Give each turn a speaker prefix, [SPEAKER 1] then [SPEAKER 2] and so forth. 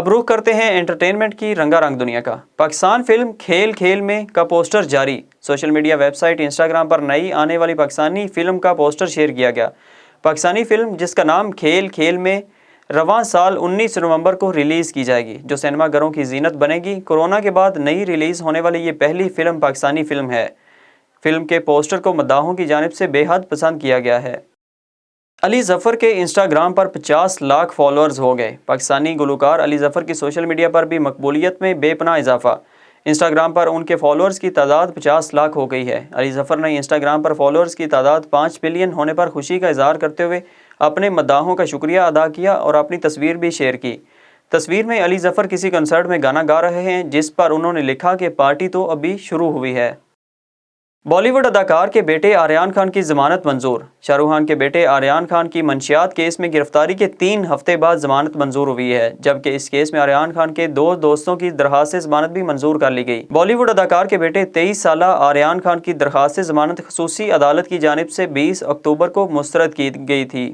[SPEAKER 1] अब रुख करते हैं एंटरटेनमेंट की रंगारंग दुनिया का। पाकिस्तान फिल्म खेल खेल में का पोस्टर जारी। सोशल मीडिया वेबसाइट इंस्टाग्राम पर नई आने वाली पाकिस्तानी फिल्म का पोस्टर शेयर किया गया। पाकिस्तानी फिल्म जिसका नाम खेल खेल में रवां साल 19 नवंबर को रिलीज़ की जाएगी, जो सिनेमाघरों की जीनत बनेगी। कोरोना के बाद नई रिलीज़ होने वाली ये पहली फिल्म पाकिस्तानी फिल्म है। फिल्म के पोस्टर को मद्दाहों की जानिब से बेहद पसंद किया गया है। अली ज़फ़र के इंस्टाग्राम पर 50 लाख फॉलोअर्स हो गए। पाकिस्तानी गुलकार अली ज़फ़र की सोशल मीडिया पर भी मकबूलियत में बेपनाह इजाफा। इंस्टाग्राम पर उनके फॉलोअर्स की तादाद 50 लाख हो गई है। अली ज़फ़र ने इंस्टाग्राम पर फॉलोअर्स की तादाद 5 बिलियन होने पर खुशी का इजहार करते हुए अपने मद्दाहों का शुक्रिया अदा किया और अपनी तस्वीर भी शेयर की। तस्वीर में अली ज़फ़र किसी कंसर्ट में गाना गा रहे हैं, जिस पर उन्होंने लिखा कि पार्टी तो अभी शुरू हुई है। बॉलीवुड अदाकार के बेटे आर्यन खान की जमानत मंजूर। शाहरुख खान के बेटे आर्यन खान की मंशियात केस में गिरफ्तारी के 3 हफ्ते बाद जमानत मंजूर हुई है, जबकि इस केस में आर्यन खान के 2 दोस्तों की दरखास्त जमानत भी मंजूर कर ली गई। बॉलीवुड अदाकार के बेटे 23 साल आर्यन खान की दरखास्त जमानत खसूसी अदालत की जानिब से 20 अक्टूबर को मुस्तरद की गई थी।